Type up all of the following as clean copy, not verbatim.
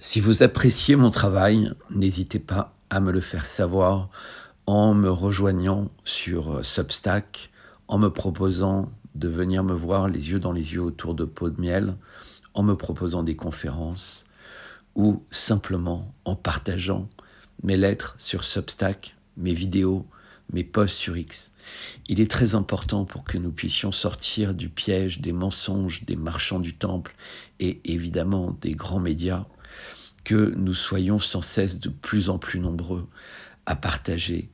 Si vous appréciez mon travail, n'hésitez pas à me le faire savoir en me rejoignant sur Substack, en me proposant de venir me voir les yeux dans les yeux autour de Pot de Miel, en me proposant des conférences ou simplement en partageant mes lettres sur Substack, mes vidéos, mes posts sur X. Il est très important pour que nous puissions sortir du piège des mensonges des marchands du temple et évidemment des grands médias, que nous soyons sans cesse de plus en plus nombreux à partager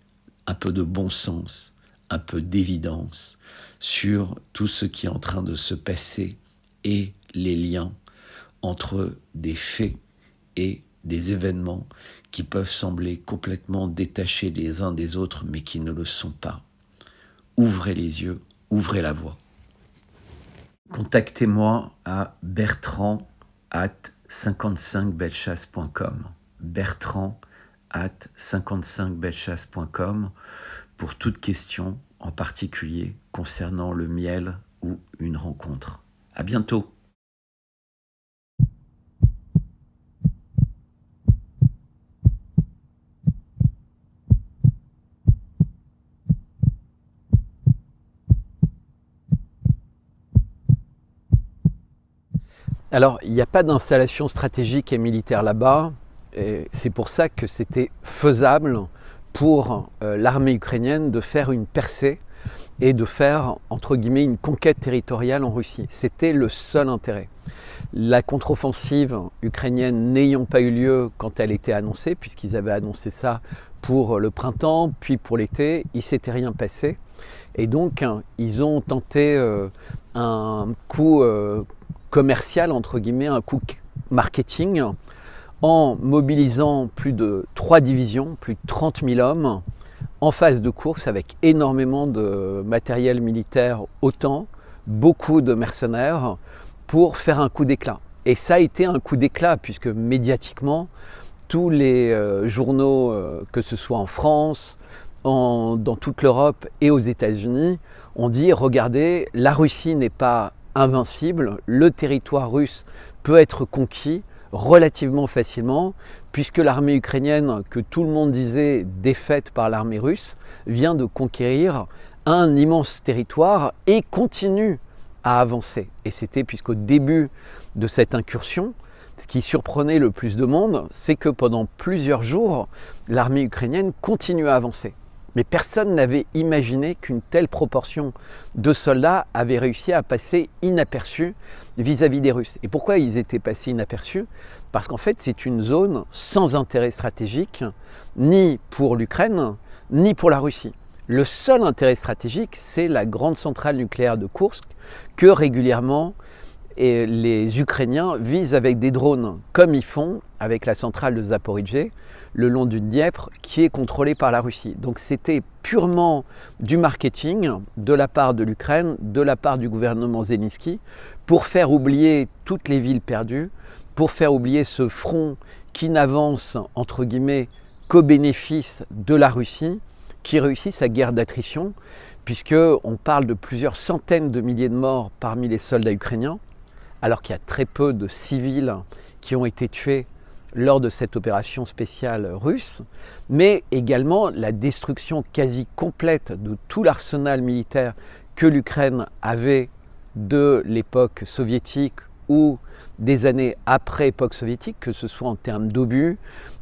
un peu de bon sens, un peu d'évidence sur tout ce qui est en train de se passer et les liens entre des faits et des événements qui peuvent sembler complètement détachés les uns des autres, mais qui ne le sont pas. Ouvrez les yeux, ouvrez la voie. Contactez-moi à bertrand@55bellechasse.com. bertrand@55bellechasse.com pour toute question, en particulier concernant le miel ou une rencontre. À bientôt. Alors, il n'y a pas d'installation stratégique et militaire là-bas. C'est pour ça que c'était faisable pour l'armée ukrainienne de faire une percée et de faire, entre guillemets, une conquête territoriale en Russie. C'était le seul intérêt. La contre-offensive ukrainienne n'ayant pas eu lieu quand elle était annoncée, puisqu'ils avaient annoncé ça pour le printemps, puis pour l'été, il ne s'était rien passé. Et donc, ils ont tenté un coup commercial, entre guillemets, un coup marketing, en mobilisant plus de 3 divisions, plus de 30 000 hommes, en phase de course avec énormément de matériel militaire OTAN, beaucoup de mercenaires, pour faire un coup d'éclat. Et ça a été un coup d'éclat, puisque médiatiquement, tous les journaux, que ce soit en France, dans toute l'Europe et aux États-Unis, ont dit « Regardez, la Russie n'est pas invincible, le territoire russe peut être conquis relativement facilement, puisque l'armée ukrainienne, que tout le monde disait défaite par l'armée russe, vient de conquérir un immense territoire et continue à avancer. » Et c'était puisqu'au début de cette incursion, ce qui surprenait le plus de monde, c'est que pendant plusieurs jours, l'armée ukrainienne continue à avancer. Mais personne n'avait imaginé qu'une telle proportion de soldats avait réussi à passer inaperçus vis-à-vis des Russes. Et pourquoi ils étaient passés inaperçus? Parce qu'en fait, c'est une zone sans intérêt stratégique, ni pour l'Ukraine, ni pour la Russie. Le seul intérêt stratégique, c'est la grande centrale nucléaire de Koursk, que régulièrement les Ukrainiens visent avec des drones, comme ils font avec la centrale de Zaporijie, le long du Dniepr, qui est contrôlée par la Russie. Donc c'était purement du marketing de la part de l'Ukraine, de la part du gouvernement Zelensky, pour faire oublier toutes les villes perdues, pour faire oublier ce front qui n'avance, entre guillemets, qu'au bénéfice de la Russie, qui réussit sa guerre d'attrition, puisqu'on parle de plusieurs centaines de milliers de morts parmi les soldats ukrainiens, alors qu'il y a très peu de civils qui ont été tués lors de cette opération spéciale russe, mais également la destruction quasi complète de tout l'arsenal militaire que l'Ukraine avait de l'époque soviétique ou des années après époque soviétique, que ce soit en termes d'obus,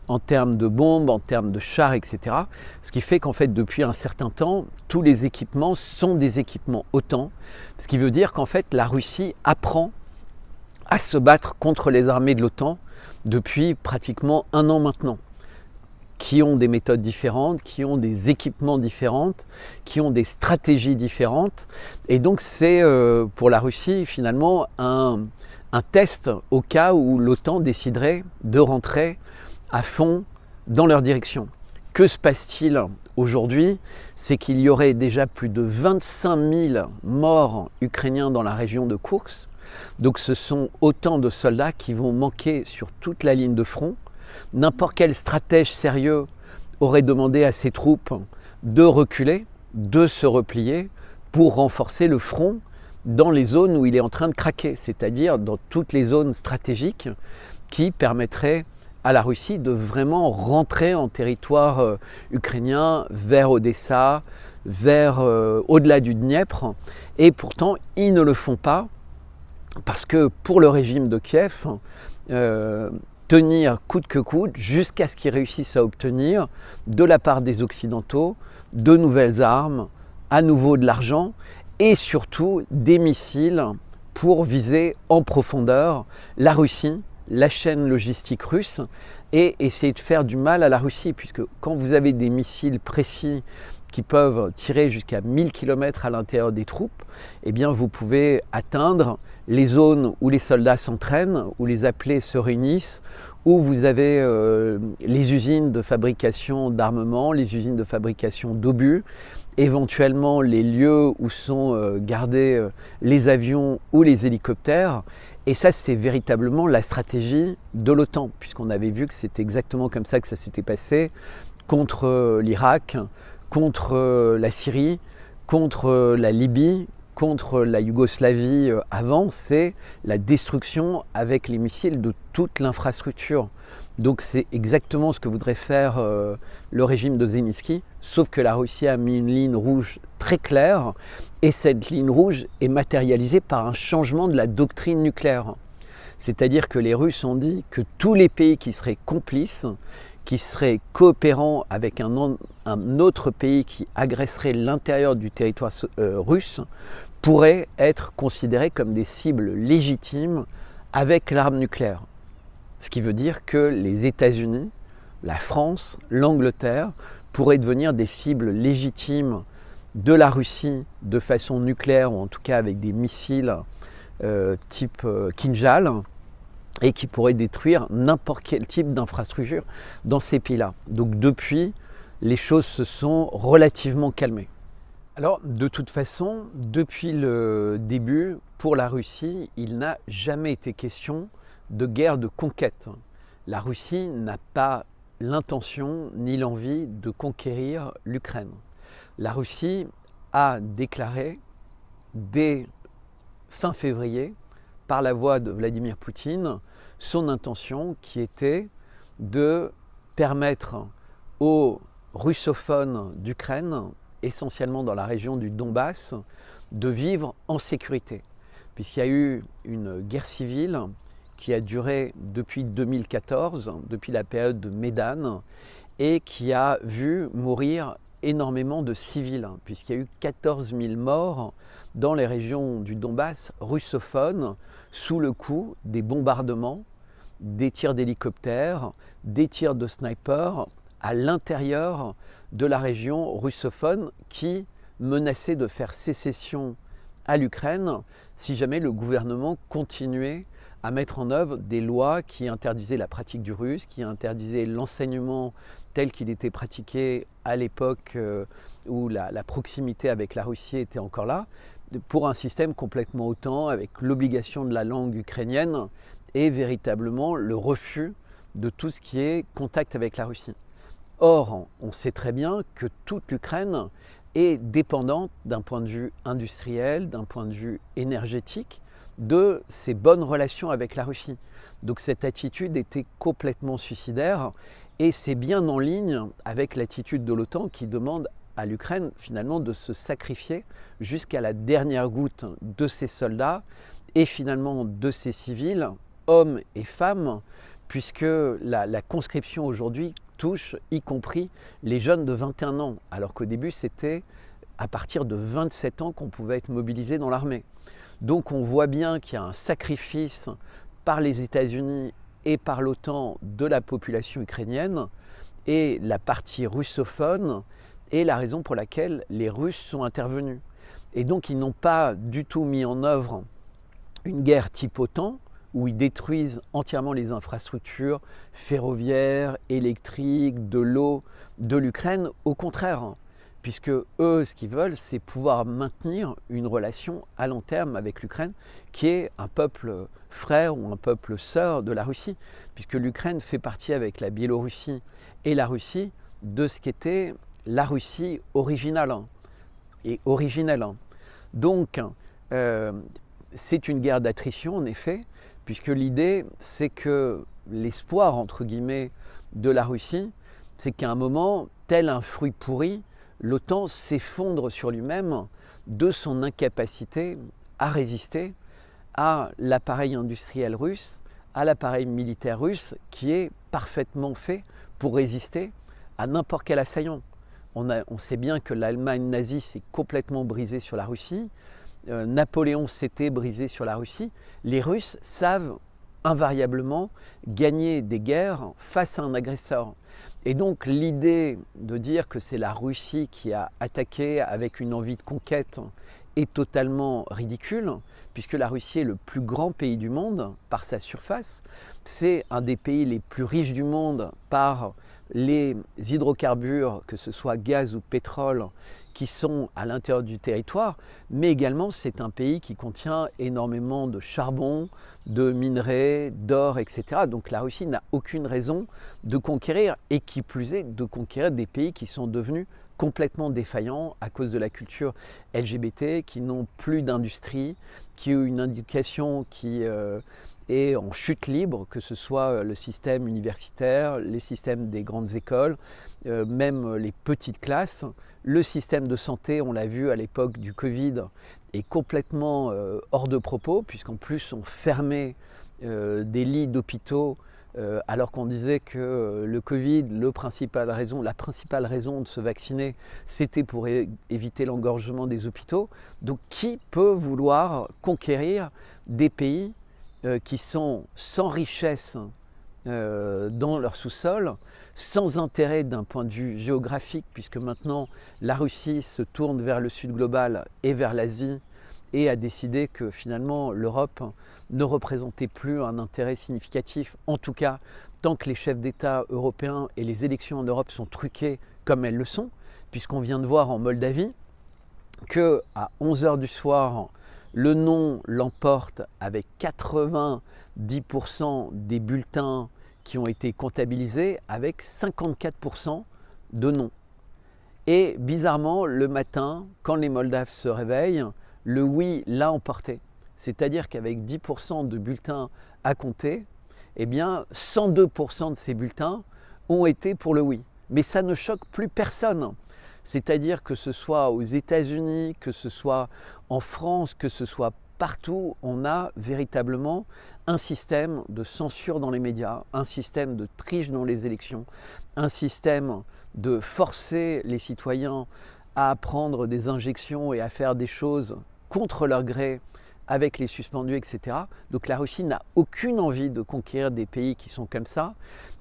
en termes de bombes, en termes de chars, etc. Ce qui fait qu'en fait, depuis un certain temps, tous les équipements sont des équipements OTAN, ce qui veut dire qu'en fait, la Russie apprend à se battre contre les armées de l'OTAN depuis pratiquement 1 an maintenant, qui ont des méthodes différentes, qui ont des équipements différents, qui ont des stratégies différentes. Et donc c'est pour la Russie finalement un test au cas où l'OTAN déciderait de rentrer à fond dans leur direction. Que se passe-t-il aujourd'hui? C'est qu'il y aurait déjà plus de 25 000 morts ukrainiens dans la région de Koursk. Donc ce sont autant de soldats qui vont manquer sur toute la ligne de front. N'importe quel stratège sérieux aurait demandé à ses troupes de reculer, de se replier pour renforcer le front dans les zones où il est en train de craquer, c'est-à-dire dans toutes les zones stratégiques qui permettraient à la Russie de vraiment rentrer en territoire ukrainien vers Odessa, vers au-delà du Dniepr, et pourtant ils ne le font pas parce que pour le régime de Kiev, tenir coûte que coûte jusqu'à ce qu'ils réussissent à obtenir de la part des Occidentaux de nouvelles armes, à nouveau de l'argent et surtout des missiles pour viser en profondeur la Russie, la chaîne logistique russe et essayer de faire du mal à la Russie, puisque quand vous avez des missiles précis qui peuvent tirer jusqu'à 1000 km à l'intérieur des troupes, eh bien vous pouvez atteindre les zones où les soldats s'entraînent, où les appelés se réunissent, où vous avez les usines de fabrication d'armement, les usines de fabrication d'obus, éventuellement les lieux où sont gardés les avions ou les hélicoptères. Et ça, c'est véritablement la stratégie de l'OTAN, puisqu'on avait vu que c'était exactement comme ça que ça s'était passé contre l'Irak, contre la Syrie, contre la Libye, contre la Yougoslavie avant, c'est la destruction avec les missiles de toute l'infrastructure. Donc c'est exactement ce que voudrait faire le régime de Zelensky, sauf que la Russie a mis une ligne rouge très claire, et cette ligne rouge est matérialisée par un changement de la doctrine nucléaire. C'est-à-dire que les Russes ont dit que tous les pays qui seraient complices, qui seraient coopérants avec un autre pays qui agresserait l'intérieur du territoire russe, pourraient être considérés comme des cibles légitimes avec l'arme nucléaire. Ce qui veut dire que les États-Unis, la France, l'Angleterre pourraient devenir des cibles légitimes de la Russie de façon nucléaire, ou en tout cas avec des missiles type Kinjal, et qui pourraient détruire n'importe quel type d'infrastructure dans ces pays-là. Donc depuis, les choses se sont relativement calmées. Alors de toute façon, depuis le début, pour la Russie, il n'a jamais été question de guerre de conquête. La Russie n'a pas l'intention ni l'envie de conquérir l'Ukraine. La Russie a déclaré dès fin février, par la voix de Vladimir Poutine, son intention qui était de permettre aux russophones d'Ukraine, essentiellement dans la région du Donbass, de vivre en sécurité. Puisqu'il y a eu une guerre civile qui a duré depuis 2014, depuis la période de Maidan, et qui a vu mourir énormément de civils, puisqu'il y a eu 14 000 morts dans les régions du Donbass russophones, sous le coup des bombardements, des tirs d'hélicoptères, des tirs de snipers à l'intérieur de la région russophone qui menaçait de faire sécession à l'Ukraine si jamais le gouvernement continuait à mettre en œuvre des lois qui interdisaient la pratique du russe, qui interdisaient l'enseignement tel qu'il était pratiqué à l'époque où la proximité avec la Russie était encore là, pour un système complètement OTAN avec l'obligation de la langue ukrainienne et véritablement le refus de tout ce qui est contact avec la Russie. Or, on sait très bien que toute l'Ukraine est dépendante d'un point de vue industriel, d'un point de vue énergétique, de ses bonnes relations avec la Russie. Donc cette attitude était complètement suicidaire et c'est bien en ligne avec l'attitude de l'OTAN qui demande à l'Ukraine finalement de se sacrifier jusqu'à la dernière goutte de ses soldats et finalement de ses civils, hommes et femmes, puisque la conscription aujourd'hui touche y compris les jeunes de 21 ans, alors qu'au début c'était à partir de 27 ans qu'on pouvait être mobilisé dans l'armée. Donc on voit bien qu'il y a un sacrifice par les États-Unis et par l'OTAN de la population ukrainienne, et la partie russophone est la raison pour laquelle les Russes sont intervenus. Et donc ils n'ont pas du tout mis en œuvre une guerre type OTAN, où ils détruisent entièrement les infrastructures ferroviaires, électriques, de l'eau de l'Ukraine. Au contraire, puisque eux, ce qu'ils veulent, c'est pouvoir maintenir une relation à long terme avec l'Ukraine, qui est un peuple frère ou un peuple sœur de la Russie, puisque l'Ukraine fait partie avec la Biélorussie et la Russie de ce qu'était la Russie originale et originelle. Donc, c'est une guerre d'attrition, en effet, puisque l'idée, c'est que l'espoir, entre guillemets, de la Russie, c'est qu'à un moment, tel un fruit pourri, l'OTAN s'effondre sur lui-même de son incapacité à résister à l'appareil industriel russe, à l'appareil militaire russe qui est parfaitement fait pour résister à n'importe quel assaillant. On sait bien que l'Allemagne nazie s'est complètement brisée sur la Russie, Napoléon s'était brisé sur la Russie. Les Russes savent invariablement gagner des guerres face à un agresseur. Et donc l'idée de dire que c'est la Russie qui a attaqué avec une envie de conquête est totalement ridicule, puisque la Russie est le plus grand pays du monde par sa surface. C'est un des pays les plus riches du monde par les hydrocarbures, que ce soit gaz ou pétrole, qui sont à l'intérieur du territoire, mais également c'est un pays qui contient énormément de charbon, de minerais, d'or, etc. Donc la Russie n'a aucune raison de conquérir, et qui plus est, de conquérir des pays qui sont devenus complètement défaillants à cause de la culture LGBT, qui n'ont plus d'industrie, qui ont une éducation qui est en chute libre, que ce soit le système universitaire, les systèmes des grandes écoles, même les petites classes. Le système de santé, on l'a vu à l'époque du Covid, est complètement hors de propos, puisqu'en plus on fermait des lits d'hôpitaux alors qu'on disait que le Covid, la principale raison de se vacciner, c'était pour éviter l'engorgement des hôpitaux. Donc qui peut vouloir conquérir des pays qui sont sans richesse dans leur sous-sol, sans intérêt d'un point de vue géographique, puisque maintenant la Russie se tourne vers le sud global et vers l'Asie, et a décidé que finalement l'Europe ne représentait plus un intérêt significatif, en tout cas tant que les chefs d'État européens et les élections en Europe sont truquées comme elles le sont, puisqu'on vient de voir en Moldavie qu'à 11h du soir, le non l'emporte avec 90% des bulletins qui ont été comptabilisés, avec 54% de non. Et bizarrement, le matin, quand les Moldaves se réveillent, le oui l'a emporté. C'est-à-dire qu'avec 10% de bulletins à compter, eh bien 102% de ces bulletins ont été pour le oui. Mais ça ne choque plus personne. C'est-à-dire que ce soit aux États-Unis, que ce soit en France, que ce soit partout, on a véritablement un système de censure dans les médias, un système de triche dans les élections, un système de forcer les citoyens à prendre des injections et à faire des choses contre leur gré avec les suspendus, etc. Donc la Russie n'a aucune envie de conquérir des pays qui sont comme ça.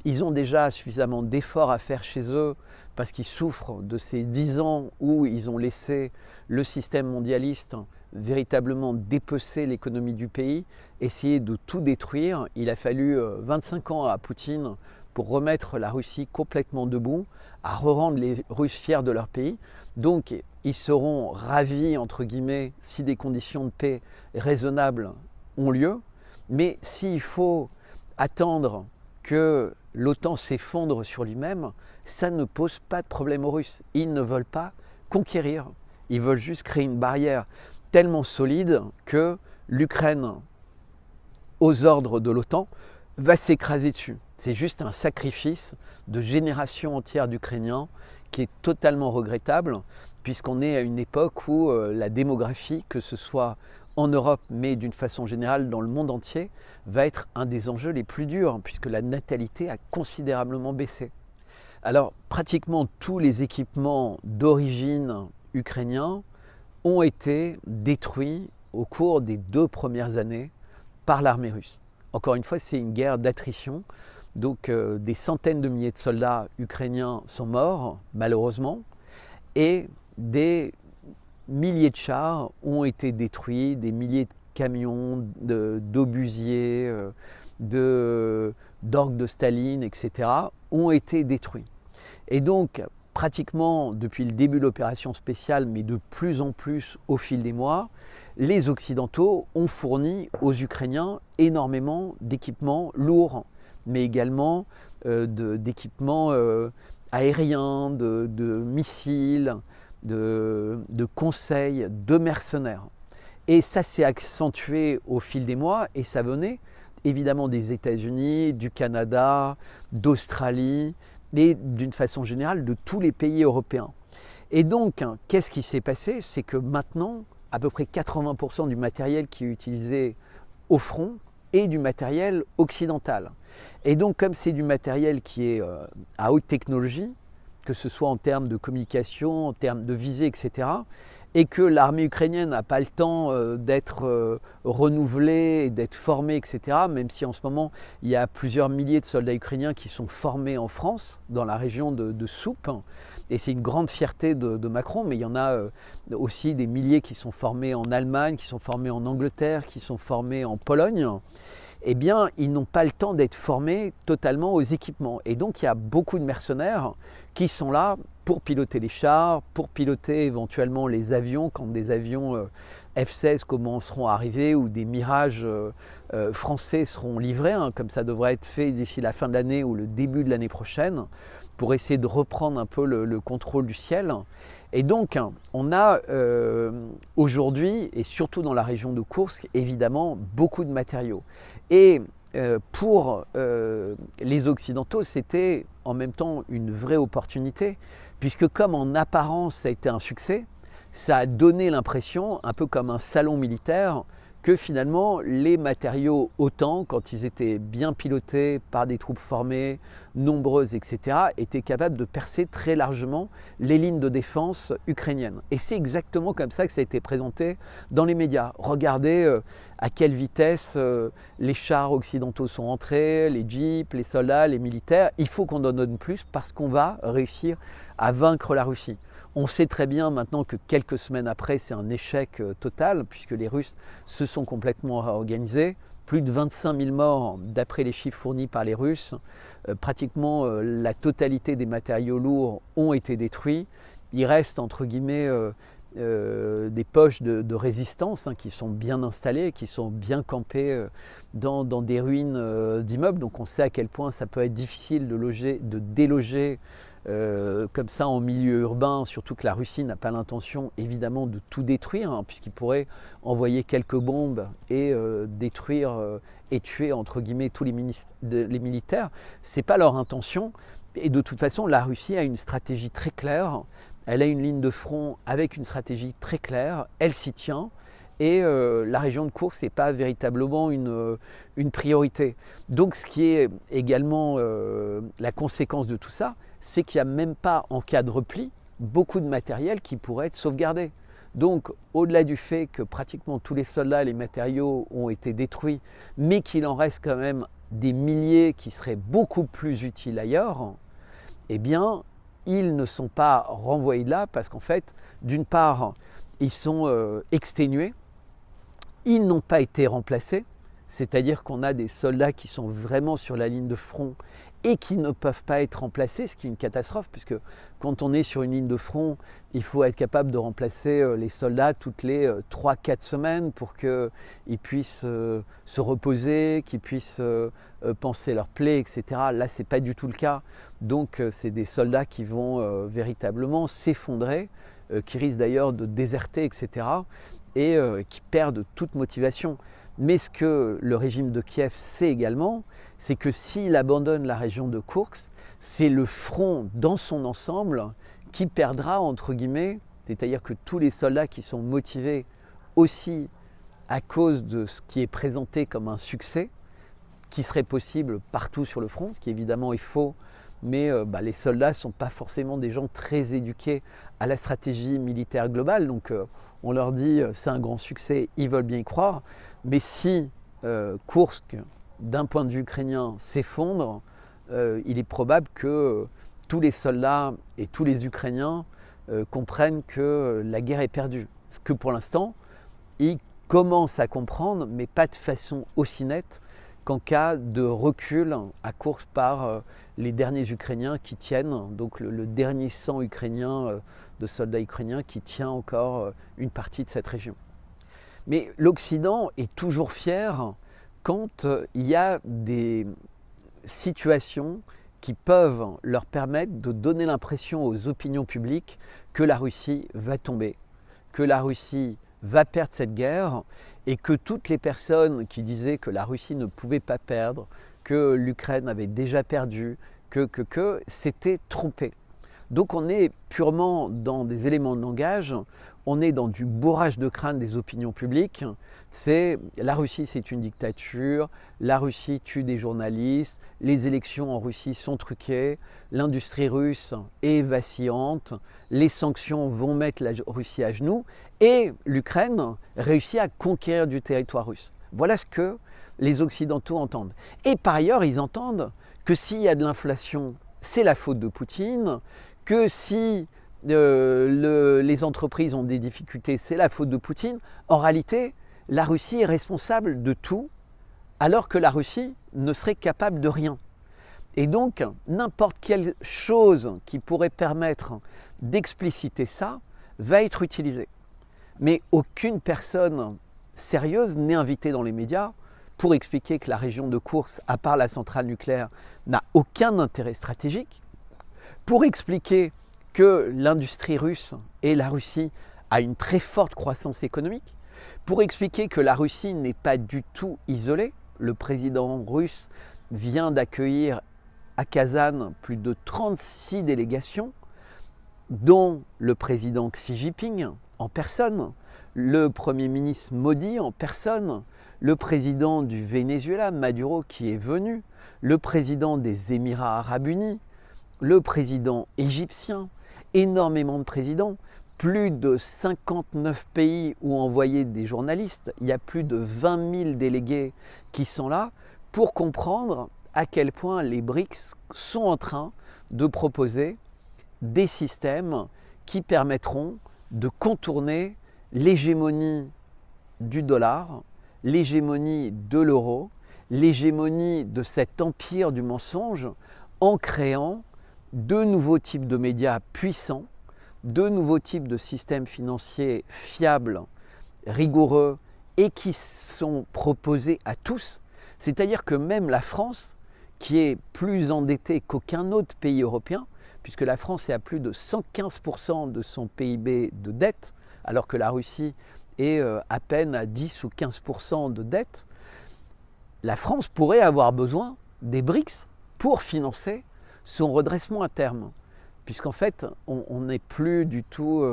Ils ont déjà suffisamment d'efforts à faire chez eux parce qu'ils souffrent de ces 10 ans où ils ont laissé le système mondialiste véritablement dépecer l'économie du pays, essayer de tout détruire. Il a fallu 25 ans à Poutine pour remettre la Russie complètement debout, à rendre les Russes fiers de leur pays. Donc ils seront ravis, entre guillemets, si des conditions de paix raisonnables ont lieu. Mais s'il faut attendre que l'OTAN s'effondre sur lui-même, ça ne pose pas de problème aux Russes. Ils ne veulent pas conquérir. Ils veulent juste créer une barrière tellement solide que l'Ukraine, aux ordres de l'OTAN, va s'écraser dessus. C'est juste un sacrifice de générations entières d'Ukrainiens qui est totalement regrettable, puisqu'on est à une époque où la démographie, que ce soit en Europe, mais d'une façon générale dans le monde entier, va être un des enjeux les plus durs, puisque la natalité a considérablement baissé. Alors, pratiquement tous les équipements d'origine ukrainiens ont été détruits au cours des 2 premières années par l'armée russe. Encore une fois, c'est une guerre d'attrition. Donc des centaines de milliers de soldats ukrainiens sont morts, malheureusement, et des milliers de chars ont été détruits, des milliers de camions, d'obusiers, d'orgues de Staline, etc., ont été détruits. Et donc, pratiquement depuis le début de l'opération spéciale, mais de plus en plus au fil des mois, les Occidentaux ont fourni aux Ukrainiens énormément d'équipements lourds, mais également d'équipements aériens, de missiles, de conseils, de mercenaires. Et ça s'est accentué au fil des mois, et ça venait évidemment des États-Unis, du Canada, d'Australie et d'une façon générale de tous les pays européens. Et donc, qu'est-ce qui s'est passé? C'est que maintenant, à peu près 80% du matériel qui est utilisé au front est du matériel occidental. Et donc, comme c'est du matériel qui est à haute technologie, que ce soit en termes de communication, en termes de visée, etc., et que l'armée ukrainienne n'a pas le temps d'être renouvelée et d'être formée, etc., même si en ce moment, il y a plusieurs milliers de soldats ukrainiens qui sont formés en France, dans la région de Soupe, et c'est une grande fierté de Macron, mais il y en a aussi des milliers qui sont formés en Allemagne, qui sont formés en Angleterre, qui sont formés en Pologne. Eh bien, ils n'ont pas le temps d'être formés totalement aux équipements. Et donc, il y a beaucoup de mercenaires qui sont là pour piloter les chars, pour piloter éventuellement les avions, quand des avions F-16 commenceront à arriver ou des Mirages français seront livrés, comme ça devrait être fait d'ici la fin de l'année ou le début de l'année prochaine, pour essayer de reprendre un peu le contrôle du ciel. Et donc, on a aujourd'hui, et surtout dans la région de Koursk, évidemment, beaucoup de matériaux. Et pour les Occidentaux, c'était en même temps une vraie opportunité, puisque comme en apparence ça a été un succès, ça a donné l'impression, un peu comme un salon militaire, que finalement les matériaux OTAN, quand ils étaient bien pilotés par des troupes formées, nombreuses, etc., étaient capables de percer très largement les lignes de défense ukrainiennes. Et c'est exactement comme ça que ça a été présenté dans les médias. Regardez à quelle vitesse les chars occidentaux sont entrés, les jeeps, les soldats, les militaires. Il faut qu'on en donne plus parce qu'on va réussir à vaincre la Russie. On sait très bien maintenant que quelques semaines après, c'est un échec total, puisque les Russes se sont complètement réorganisés. Plus de 25 000 morts d'après les chiffres fournis par les Russes. Pratiquement la totalité des matériaux lourds ont été détruits. Il reste entre guillemets des poches de résistance qui sont bien installées, qui sont bien campées dans des ruines d'immeubles. Donc on sait à quel point ça peut être difficile de déloger comme ça en milieu urbain, surtout que la Russie n'a pas l'intention évidemment de tout détruire, puisqu'il pourrait envoyer quelques bombes et détruire et tuer entre guillemets tous les militaires. Ce n'est pas leur intention, et de toute façon la Russie a une stratégie très claire, elle a une ligne de front avec une stratégie très claire, elle s'y tient. Et la région de Koursk n'est pas véritablement une priorité. Donc ce qui est également la conséquence de tout ça, c'est qu'il n'y a même pas en cas de repli beaucoup de matériel qui pourrait être sauvegardé. Donc au-delà du fait que pratiquement tous les soldats et les matériaux ont été détruits, mais qu'il en reste quand même des milliers qui seraient beaucoup plus utiles ailleurs, eh bien ils ne sont pas renvoyés de là parce qu'en fait, d'une part, ils sont exténués. Ils n'ont pas été remplacés, c'est-à-dire qu'on a des soldats qui sont vraiment sur la ligne de front et qui ne peuvent pas être remplacés, ce qui est une catastrophe, puisque quand on est sur une ligne de front, il faut être capable de remplacer les soldats toutes les 3-4 semaines pour qu'ils puissent se reposer, qu'ils puissent panser leurs plaies, etc. Là, ce n'est pas du tout le cas. Donc, c'est des soldats qui vont véritablement s'effondrer, qui risquent d'ailleurs de déserter, etc. et qui perdent toute motivation. Mais ce que le régime de Kiev sait également, c'est que s'il abandonne la région de Koursk, c'est le front dans son ensemble qui perdra, entre guillemets, c'est-à-dire que tous les soldats qui sont motivés aussi à cause de ce qui est présenté comme un succès, qui serait possible partout sur le front, ce qui évidemment est faux, mais les soldats ne sont pas forcément des gens très éduqués à la stratégie militaire globale, donc on leur dit c'est un grand succès, ils veulent bien y croire, mais si Koursk, d'un point de vue ukrainien, s'effondre, il est probable que tous les soldats et tous les Ukrainiens comprennent que la guerre est perdue. Ce que pour l'instant, ils commencent à comprendre, mais pas de façon aussi nette qu'en cas de recul à Koursk par les derniers Ukrainiens qui tiennent, donc le dernier sang ukrainien de soldats ukrainiens qui tient encore une partie de cette région. Mais l'Occident est toujours fier quand il y a des situations qui peuvent leur permettre de donner l'impression aux opinions publiques que la Russie va tomber, que la Russie va perdre cette guerre et que toutes les personnes qui disaient que la Russie ne pouvait pas perdre, que l'Ukraine avait déjà perdu, que s'étaient trompées. Donc on est purement dans des éléments de langage, on est dans du bourrage de crâne des opinions publiques. C'est la Russie, c'est une dictature, la Russie tue des journalistes, les élections en Russie sont truquées, l'industrie russe est vacillante, les sanctions vont mettre la Russie à genoux et l'Ukraine réussit à conquérir du territoire russe. Voilà ce que les Occidentaux entendent. Et par ailleurs, ils entendent que s'il y a de l'inflation, c'est la faute de Poutine, que si les entreprises ont des difficultés, c'est la faute de Poutine. En réalité, la Russie est responsable de tout, alors que la Russie ne serait capable de rien. Et donc, n'importe quelle chose qui pourrait permettre d'expliciter ça va être utilisée. Mais aucune personne sérieuse n'est invitée dans les médias pour expliquer que la région de Koursk, à part la centrale nucléaire, n'a aucun intérêt stratégique, pour expliquer que l'industrie russe et la Russie a une très forte croissance économique, pour expliquer que la Russie n'est pas du tout isolée. Le président russe vient d'accueillir à Kazan plus de 36 délégations, dont le président Xi Jinping en personne, le premier ministre Modi en personne, le président du Venezuela, Maduro, qui est venu, le président des Émirats arabes unis, le président égyptien, énormément de présidents, plus de 59 pays où envoyer des journalistes, il y a plus de 20 000 délégués qui sont là pour comprendre à quel point les BRICS sont en train de proposer des systèmes qui permettront de contourner l'hégémonie du dollar, l'hégémonie de l'euro, l'hégémonie de cet empire du mensonge en créant de nouveaux types de médias puissants, de nouveaux types de systèmes financiers fiables, rigoureux et qui sont proposés à tous. C'est-à-dire que même la France, qui est plus endettée qu'aucun autre pays européen, puisque la France est à plus de 115% de son PIB de dette, alors que la Russie est à peine à 10 ou 15% de dette, la France pourrait avoir besoin des BRICS pour financer son redressement à terme, puisqu'en fait, on n'est plus du tout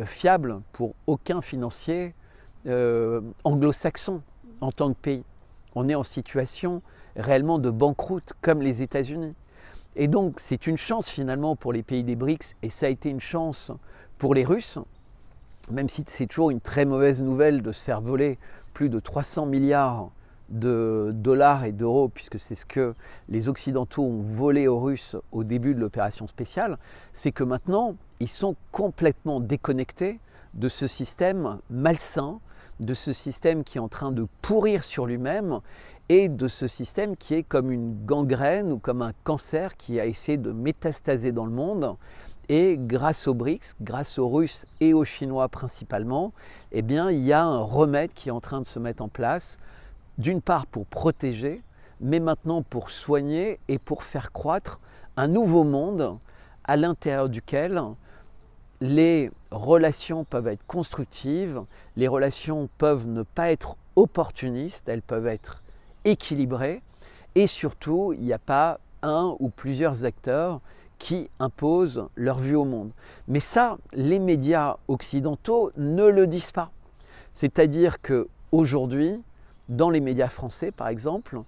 fiable pour aucun financier anglo-saxon en tant que pays. On est en situation réellement de banqueroute comme les États-Unis. Et donc, c'est une chance finalement pour les pays des BRICS, et ça a été une chance pour les Russes, même si c'est toujours une très mauvaise nouvelle de se faire voler plus de 300 milliards de dollars et d'euros, puisque c'est ce que les Occidentaux ont volé aux Russes au début de l'opération spéciale, c'est que maintenant, ils sont complètement déconnectés de ce système malsain, de ce système qui est en train de pourrir sur lui-même et de ce système qui est comme une gangrène ou comme un cancer qui a essayé de métastaser dans le monde. Et grâce aux BRICS, grâce aux Russes et aux Chinois principalement, eh bien, il y a un remède qui est en train de se mettre en place, d'une part pour protéger, mais maintenant pour soigner et pour faire croître un nouveau monde à l'intérieur duquel les relations peuvent être constructives, les relations peuvent ne pas être opportunistes, elles peuvent être équilibrées, et surtout, il n'y a pas un ou plusieurs acteurs qui imposent leur vue au monde. Mais ça, les médias occidentaux ne le disent pas. C'est-à-dire qu'aujourd'hui, dans les médias français, par exemple,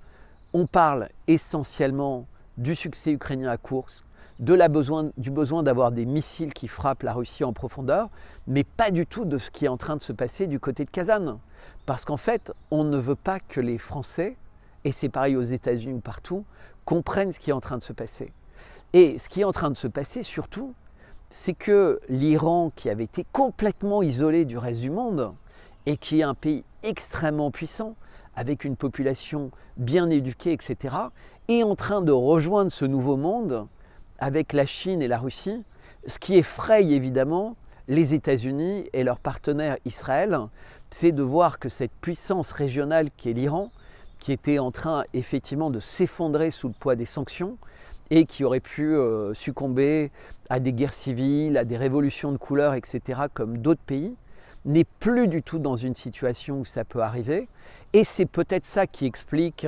on parle essentiellement du succès ukrainien à Koursk, du besoin d'avoir des missiles qui frappent la Russie en profondeur, mais pas du tout de ce qui est en train de se passer du côté de Kazan. Parce qu'en fait, on ne veut pas que les Français, et c'est pareil aux États-Unis ou partout, comprennent ce qui est en train de se passer. Et ce qui est en train de se passer surtout, c'est que l'Iran, qui avait été complètement isolé du reste du monde, et qui est un pays extrêmement puissant, avec une population bien éduquée, etc., est en train de rejoindre ce nouveau monde avec la Chine et la Russie, ce qui effraie évidemment les États-Unis et leurs partenaires Israël, c'est de voir que cette puissance régionale qui est l'Iran, qui était en train effectivement de s'effondrer sous le poids des sanctions et qui aurait pu succomber à des guerres civiles, à des révolutions de couleur, etc., comme d'autres pays, n'est plus du tout dans une situation où ça peut arriver. Et c'est peut-être ça qui explique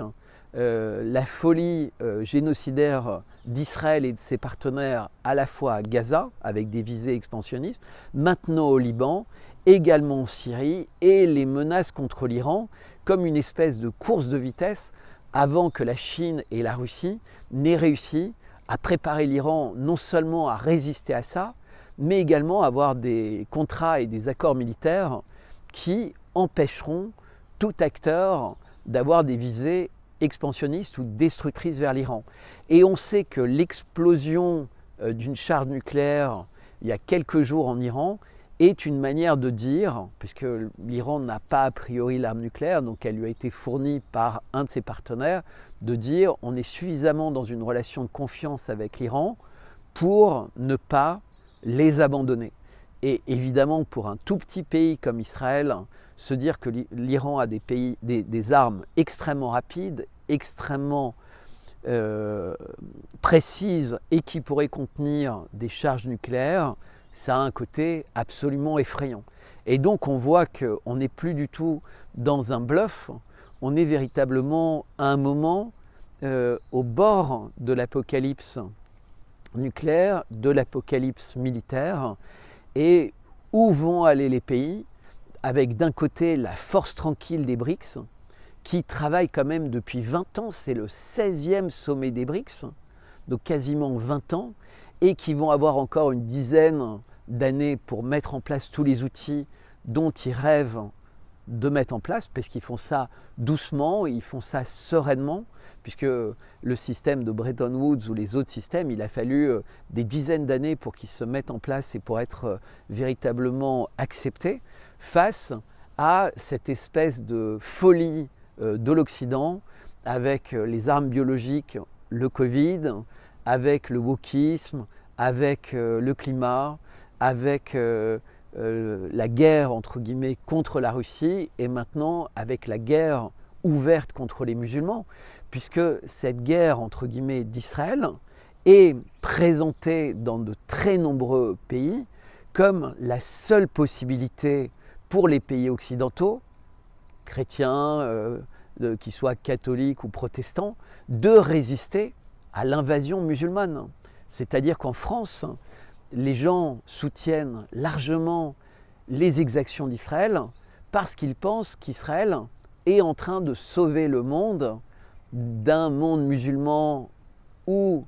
la folie génocidaire d'Israël et de ses partenaires à la fois à Gaza, avec des visées expansionnistes, maintenant au Liban, également en Syrie, et les menaces contre l'Iran comme une espèce de course de vitesse avant que la Chine et la Russie n'aient réussi à préparer l'Iran non seulement à résister à ça, mais également à avoir des contrats et des accords militaires qui empêcheront tout acteur d'avoir des visées expansionnistes ou destructrices vers l'Iran. Et on sait que l'explosion d'une charge nucléaire il y a quelques jours en Iran est une manière de dire, puisque l'Iran n'a pas a priori l'arme nucléaire, donc elle lui a été fournie par un de ses partenaires, de dire on est suffisamment dans une relation de confiance avec l'Iran pour ne pas les abandonner. Et évidemment, pour un tout petit pays comme Israël, se dire que l'Iran a des armes extrêmement rapides, extrêmement précises et qui pourraient contenir des charges nucléaires, ça a un côté absolument effrayant. Et donc on voit qu'on n'est plus du tout dans un bluff, on est véritablement à un moment au bord de l'apocalypse nucléaire, de l'apocalypse militaire, et où vont aller les pays avec d'un côté la force tranquille des BRICS, qui travaille quand même depuis 20 ans, c'est le 16e sommet des BRICS, donc quasiment 20 ans, et qui vont avoir encore une dizaine d'années pour mettre en place tous les outils dont ils rêvent de mettre en place, parce qu'ils font ça doucement, ils font ça sereinement, puisque le système de Bretton Woods ou les autres systèmes, il a fallu des dizaines d'années pour qu'ils se mettent en place et pour être véritablement acceptés face à cette espèce de folie de l'Occident avec les armes biologiques, le Covid, avec le wokisme, avec le climat, avec la guerre entre guillemets contre la Russie et maintenant avec la guerre ouverte contre les musulmans, puisque cette guerre entre guillemets d'Israël est présentée dans de très nombreux pays comme la seule possibilité pour les pays occidentaux, chrétiens, qu'ils soient catholiques ou protestants, de résister à l'invasion musulmane. C'est-à-dire qu'en France, les gens soutiennent largement les exactions d'Israël parce qu'ils pensent qu'Israël est en train de sauver le monde d'un monde musulman ou,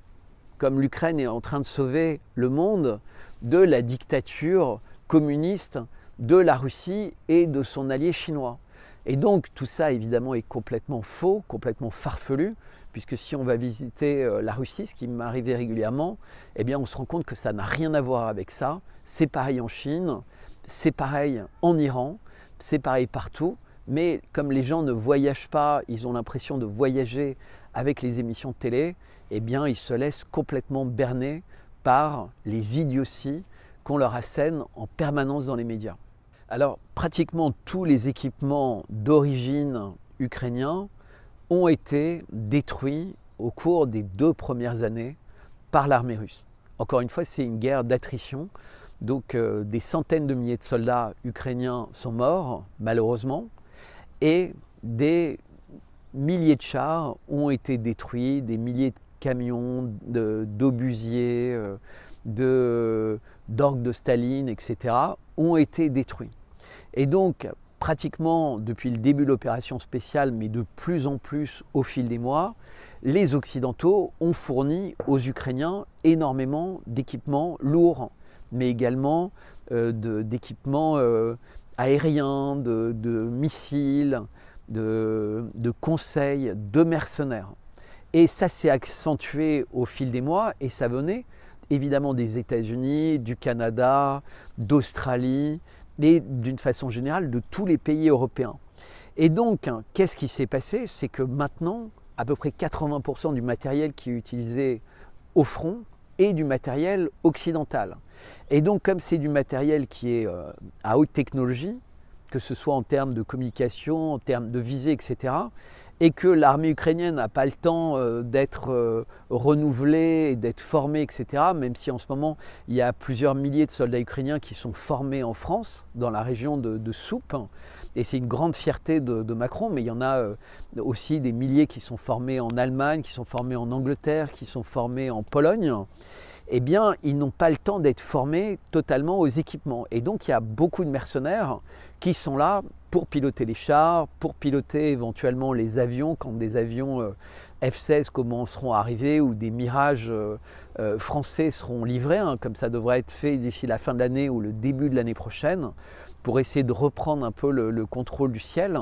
comme l'Ukraine est en train de sauver le monde, de la dictature communiste de la Russie et de son allié chinois. Et donc tout ça évidemment est complètement faux, complètement farfelu, puisque si on va visiter la Russie, ce qui m'arrivait régulièrement, eh bien on se rend compte que ça n'a rien à voir avec ça. C'est pareil en Chine, c'est pareil en Iran, c'est pareil partout, mais comme les gens ne voyagent pas, ils ont l'impression de voyager avec les émissions de télé, eh bien ils se laissent complètement berner par les idioties qu'on leur assène en permanence dans les médias. Alors pratiquement tous les équipements d'origine ukrainiens ont été détruits au cours des 2 premières années par l'armée russe. Encore une fois, c'est une guerre d'attrition, donc des centaines de milliers de soldats ukrainiens sont morts, malheureusement, et des milliers de chars ont été détruits, des milliers de camions, d'obusiers, d'orgues de Staline, etc., ont été détruits. Et donc, pratiquement depuis le début de l'opération spéciale, mais de plus en plus au fil des mois, les Occidentaux ont fourni aux Ukrainiens énormément d'équipements lourds, mais également d'équipements aériens, de missiles, de conseils, de mercenaires. Et ça s'est accentué au fil des mois et ça venait évidemment des États-Unis, du Canada, d'Australie, et d'une façon générale de tous les pays européens. Et donc, qu'est-ce qui s'est passé? C'est que maintenant, à peu près 80% du matériel qui est utilisé au front est du matériel occidental. Et donc, comme c'est du matériel qui est à haute technologie, que ce soit en termes de communication, en termes de visée, etc. Et que l'armée ukrainienne n'a pas le temps d'être renouvelée, d'être formée, etc. Même si en ce moment, il y a plusieurs milliers de soldats ukrainiens qui sont formés en France, dans la région de Soupe. Et c'est une grande fierté de Macron, mais il y en a aussi des milliers qui sont formés en Allemagne, qui sont formés en Angleterre, qui sont formés en Pologne. Eh bien, ils n'ont pas le temps d'être formés totalement aux équipements. Et donc, il y a beaucoup de mercenaires qui sont là pour piloter les chars, pour piloter éventuellement les avions, quand des avions F-16 commenceront à arriver ou des Mirage français seront livrés, hein, comme ça devrait être fait d'ici la fin de l'année ou le début de l'année prochaine, pour essayer de reprendre un peu le contrôle du ciel.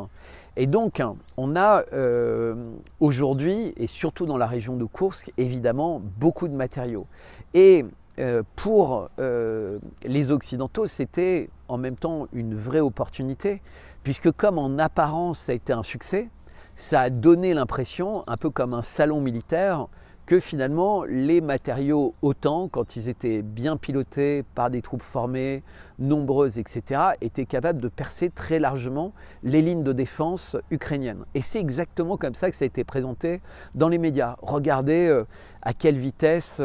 Et donc, on a aujourd'hui, et surtout dans la région de Koursk, évidemment, beaucoup de matériaux. Et pour les Occidentaux, c'était en même temps une vraie opportunité, puisque comme en apparence ça a été un succès, ça a donné l'impression, un peu comme un salon militaire, que finalement les matériaux OTAN, quand ils étaient bien pilotés par des troupes formées, nombreuses, etc., étaient capables de percer très largement les lignes de défense ukrainiennes. Et c'est exactement comme ça que ça a été présenté dans les médias. Regardez à quelle vitesse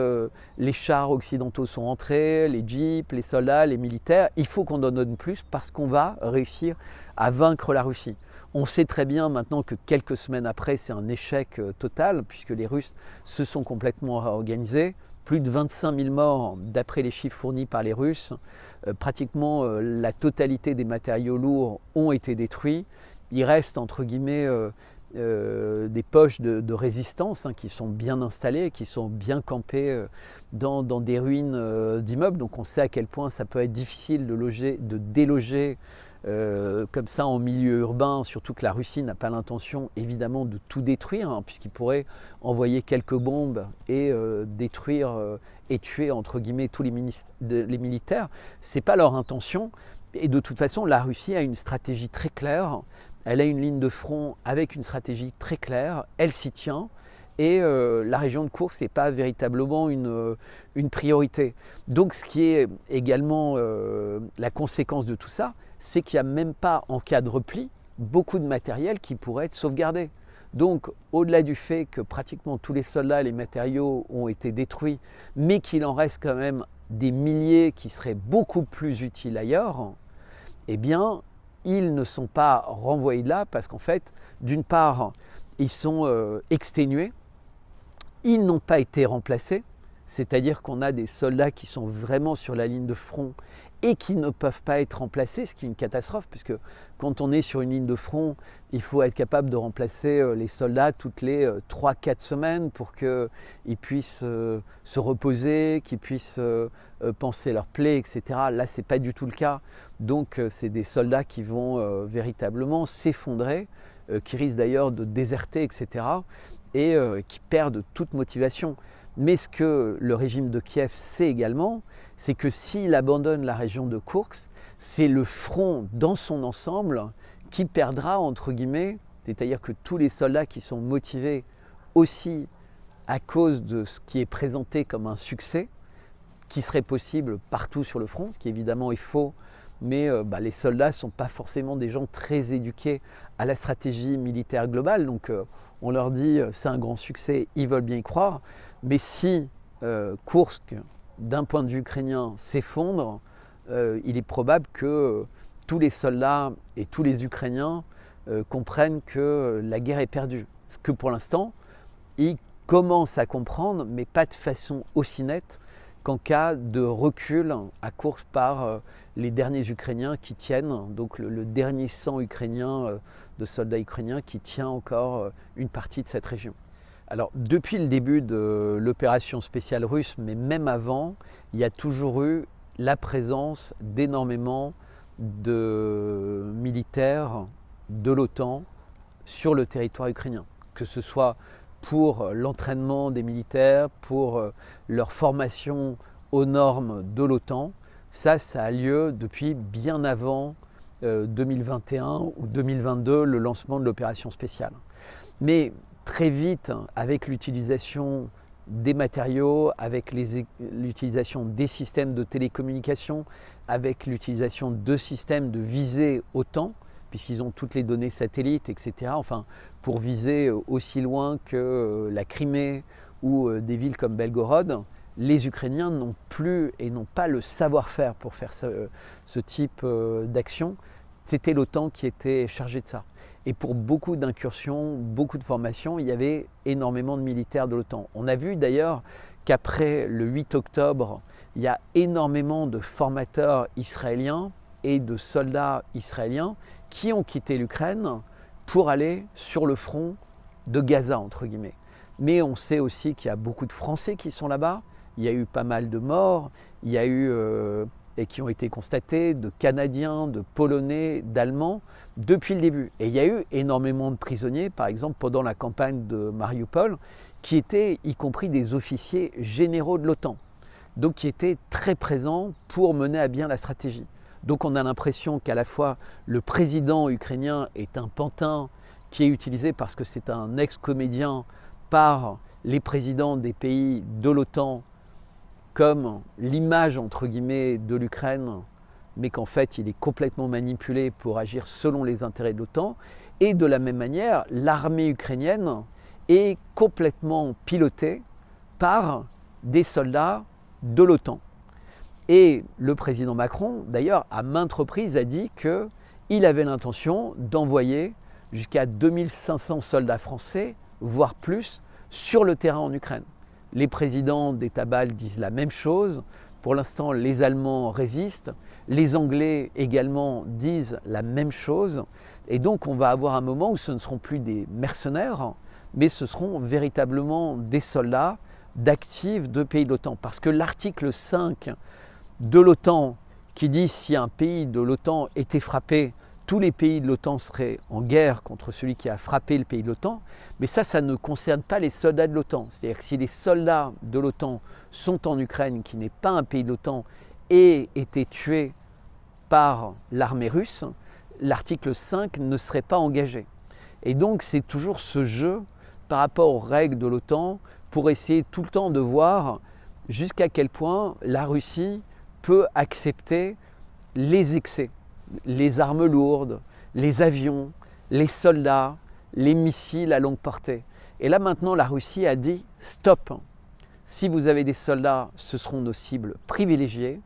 les chars occidentaux sont entrés, les jeeps, les soldats, les militaires. Il faut qu'on en donne plus parce qu'on va réussir à vaincre la Russie. On sait très bien maintenant que quelques semaines après, c'est un échec total, puisque les Russes se sont complètement réorganisés. Plus de 25 000 morts d'après les chiffres fournis par les Russes. Pratiquement la totalité des matériaux lourds ont été détruits. Il reste entre guillemets des poches de résistance qui sont bien installées, qui sont bien campées dans des ruines d'immeubles. Donc on sait à quel point ça peut être difficile de déloger comme ça en milieu urbain, surtout que la Russie n'a pas l'intention évidemment de tout détruire, puisqu'il pourrait envoyer quelques bombes et détruire et tuer entre guillemets tous les militaires. Ce n'est pas leur intention. Et de toute façon, la Russie a une stratégie très claire. Elle a une ligne de front avec une stratégie très claire. Elle s'y tient. Et la région de Koursk n'est pas véritablement une priorité. Donc ce qui est également la conséquence de tout ça, c'est qu'il n'y a même pas, en cas de repli, beaucoup de matériel qui pourrait être sauvegardé. Donc au-delà du fait que pratiquement tous les soldats et les matériaux ont été détruits, mais qu'il en reste quand même des milliers qui seraient beaucoup plus utiles ailleurs, eh bien ils ne sont pas renvoyés de là parce qu'en fait, d'une part, ils sont exténués, ils n'ont pas été remplacés, c'est-à-dire qu'on a des soldats qui sont vraiment sur la ligne de front et qui ne peuvent pas être remplacés, ce qui est une catastrophe, puisque quand on est sur une ligne de front, il faut être capable de remplacer les soldats toutes les 3-4 semaines pour qu'ils puissent se reposer, qu'ils puissent panser leurs plaies, etc. Là, ce n'est pas du tout le cas. Donc, c'est des soldats qui vont véritablement s'effondrer, qui risquent d'ailleurs de déserter, etc. et qui perdent toute motivation. Mais ce que le régime de Kiev sait également, c'est que s'il abandonne la région de Koursk, c'est le front dans son ensemble qui perdra, entre guillemets, c'est-à-dire que tous les soldats qui sont motivés aussi à cause de ce qui est présenté comme un succès, qui serait possible partout sur le front, ce qui évidemment est faux, mais les soldats ne sont pas forcément des gens très éduqués à la stratégie militaire globale, donc on leur dit c'est un grand succès, ils veulent bien y croire, mais si Koursk, d'un point de vue ukrainien, s'effondre, il est probable que tous les soldats et tous les Ukrainiens comprennent que la guerre est perdue. Ce que pour l'instant, ils commencent à comprendre, mais pas de façon aussi nette qu'en cas de recul à Koursk par les derniers Ukrainiens qui tiennent, donc le dernier sang ukrainien de soldats ukrainiens qui tient encore une partie de cette région. Alors depuis le début de l'opération spéciale russe, mais même avant, il y a toujours eu la présence d'énormément de militaires de l'OTAN sur le territoire ukrainien, que ce soit pour l'entraînement des militaires, pour leur formation aux normes de l'OTAN. Ça a lieu depuis bien avant 2021 ou 2022, le lancement de l'opération spéciale. Mais très vite, avec l'utilisation des matériaux, avec l'utilisation des systèmes de télécommunication, avec l'utilisation de systèmes de visée OTAN, puisqu'ils ont toutes les données satellites, etc. Enfin, pour viser aussi loin que la Crimée ou des villes comme Belgorod, les Ukrainiens n'ont plus et n'ont pas le savoir-faire pour faire ce type d'action. C'était l'OTAN qui était chargé de ça. Et pour beaucoup d'incursions, beaucoup de formations, il y avait énormément de militaires de l'OTAN. On a vu d'ailleurs qu'après le 8 octobre, il y a énormément de formateurs israéliens et de soldats israéliens qui ont quitté l'Ukraine pour aller sur le front de Gaza, entre guillemets. Mais on sait aussi qu'il y a beaucoup de Français qui sont là-bas. Il y a eu pas mal de morts, il y a eu, et qui ont été constatés, de Canadiens, de Polonais, d'Allemands, depuis le début. Et il y a eu énormément de prisonniers, par exemple pendant la campagne de Mariupol, qui étaient y compris des officiers généraux de l'OTAN, donc qui étaient très présents pour mener à bien la stratégie. Donc on a l'impression qu'à la fois le président ukrainien est un pantin qui est utilisé parce que c'est un ex-comédien par les présidents des pays de l'OTAN comme l'image entre guillemets de l'Ukraine, mais qu'en fait il est complètement manipulé pour agir selon les intérêts de l'OTAN. Et de la même manière, l'armée ukrainienne est complètement pilotée par des soldats de l'OTAN. Et le président Macron, d'ailleurs, à maintes reprises a dit qu'il avait l'intention d'envoyer jusqu'à 2500 soldats français, voire plus, sur le terrain en Ukraine. Les présidents d'État-Bal disent la même chose. Pour l'instant, les Allemands résistent. Les Anglais également disent la même chose. Et donc, on va avoir un moment où ce ne seront plus des mercenaires, mais ce seront véritablement des soldats d'actifs de pays de l'OTAN. Parce que l'article 5 de l'OTAN, qui dit si un pays de l'OTAN était frappé, tous les pays de l'OTAN seraient en guerre contre celui qui a frappé le pays de l'OTAN, mais ça ne concerne pas les soldats de l'OTAN. C'est-à-dire que si les soldats de l'OTAN sont en Ukraine, qui n'est pas un pays de l'OTAN, et étaient tués par l'armée russe, l'article 5 ne serait pas engagé. Et donc c'est toujours ce jeu par rapport aux règles de l'OTAN pour essayer tout le temps de voir jusqu'à quel point la Russie peut accepter les excès. Les armes lourdes, les avions, les soldats, les missiles à longue portée. Et là maintenant, la Russie a dit stop. Si vous avez des soldats, ce seront nos cibles privilégiées.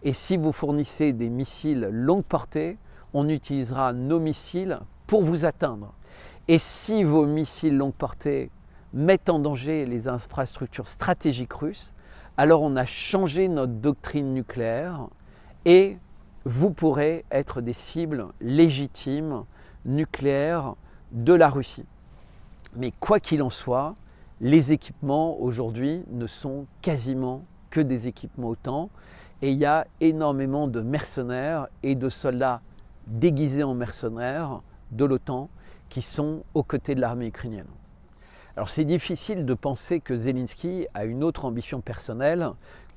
Et si vous fournissez des missiles longue portée, on utilisera nos missiles pour vous atteindre. Et si vos missiles longue portée mettent en danger les infrastructures stratégiques russes, alors on a changé notre doctrine nucléaire et vous pourrez être des cibles légitimes nucléaires de la Russie. Mais quoi qu'il en soit, les équipements aujourd'hui ne sont quasiment que des équipements OTAN et il y a énormément de mercenaires et de soldats déguisés en mercenaires de l'OTAN qui sont aux côtés de l'armée ukrainienne. Alors c'est difficile de penser que Zelensky a une autre ambition personnelle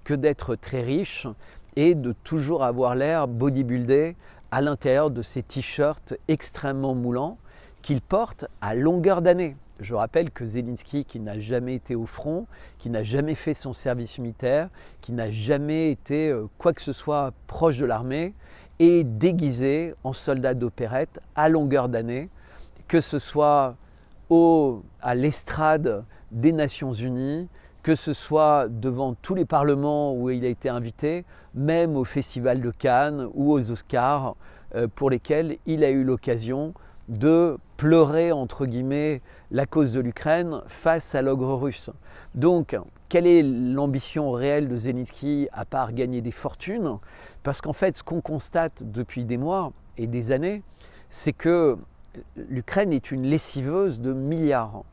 que d'être très riche et de toujours avoir l'air bodybuildé à l'intérieur de ces t-shirts extrêmement moulants qu'il porte à longueur d'année. Je rappelle que Zelensky, qui n'a jamais été au front, qui n'a jamais fait son service militaire, qui n'a jamais été quoi que ce soit proche de l'armée, est déguisé en soldat d'opérette à longueur d'année, que ce soit à l'estrade des Nations Unies, que ce soit devant tous les parlements où il a été invité, même au Festival de Cannes ou aux Oscars, pour lesquels il a eu l'occasion de pleurer, entre guillemets, la cause de l'Ukraine face à l'ogre russe. Donc, quelle est l'ambition réelle de Zelensky à part gagner des fortunes? Parce qu'en fait, ce qu'on constate depuis des mois et des années, c'est que l'Ukraine est une lessiveuse de milliards.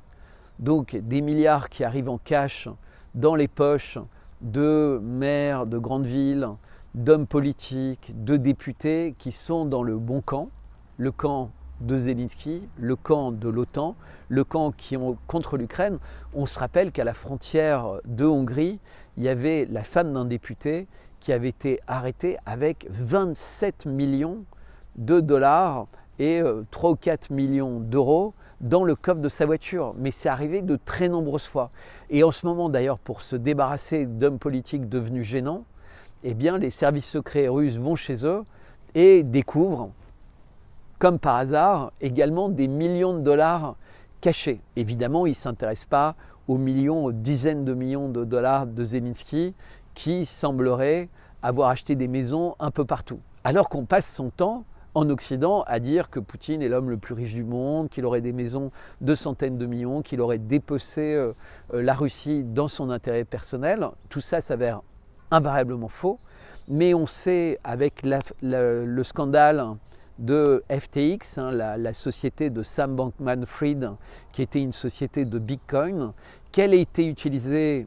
Donc des milliards qui arrivent en cash dans les poches de maires de grandes villes, d'hommes politiques, de députés qui sont dans le bon camp, le camp de Zelensky, le camp de l'OTAN, le camp qui est contre l'Ukraine. On se rappelle qu'à la frontière de Hongrie, il y avait la femme d'un député qui avait été arrêtée avec 27 millions de dollars et 3 ou 4 millions d'euros dans le coffre de sa voiture. Mais c'est arrivé de très nombreuses fois. Et en ce moment d'ailleurs, pour se débarrasser d'hommes politiques devenus gênants, eh bien les services secrets russes vont chez eux et découvrent, comme par hasard, également des millions de dollars cachés. Évidemment, ils ne s'intéressent pas aux millions, aux dizaines de millions de dollars de Zelensky qui semblerait avoir acheté des maisons un peu partout. Alors qu'on passe son temps en Occident à dire que Poutine est l'homme le plus riche du monde, qu'il aurait des maisons de centaines de millions, qu'il aurait dépecé la Russie dans son intérêt personnel. Tout ça s'avère invariablement faux. Mais on sait, avec le scandale de FTX, la société de Sam Bankman-Fried, qui était une société de Bitcoin, qu'elle a été utilisée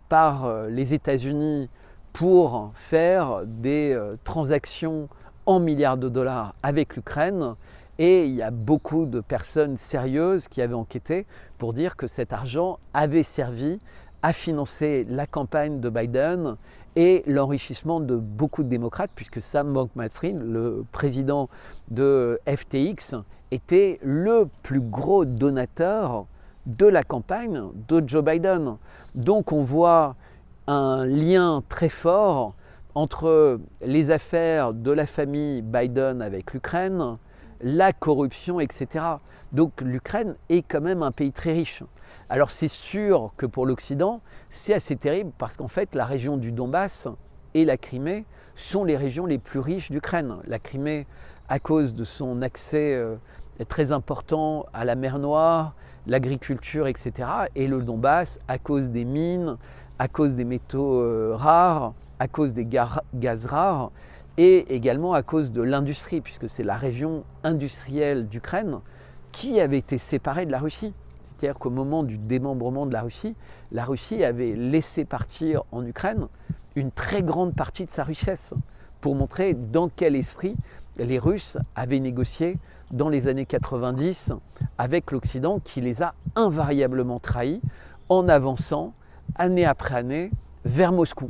par les États-Unis pour faire des transactions en milliards de dollars avec l'Ukraine. Et il y a beaucoup de personnes sérieuses qui avaient enquêté pour dire que cet argent avait servi à financer la campagne de Biden et l'enrichissement de beaucoup de démocrates, puisque Sam Bankman-Fried, le président de FTX, était le plus gros donateur de la campagne de Joe Biden. Donc on voit un lien très fort entre les affaires de la famille Biden avec l'Ukraine, la corruption, etc. Donc l'Ukraine est quand même un pays très riche. Alors c'est sûr que pour l'Occident, c'est assez terrible parce qu'en fait la région du Donbass et la Crimée sont les régions les plus riches d'Ukraine. La Crimée à cause de son accès très important à la mer Noire, l'agriculture, etc. Et le Donbass à cause des mines, à cause des métaux rares, à cause des gaz rares et également à cause de l'industrie, puisque c'est la région industrielle d'Ukraine qui avait été séparée de la Russie. C'est-à-dire qu'au moment du démembrement de la Russie avait laissé partir en Ukraine une très grande partie de sa richesse pour montrer dans quel esprit les Russes avaient négocié dans les années 90 avec l'Occident qui les a invariablement trahis en avançant année après année vers Moscou.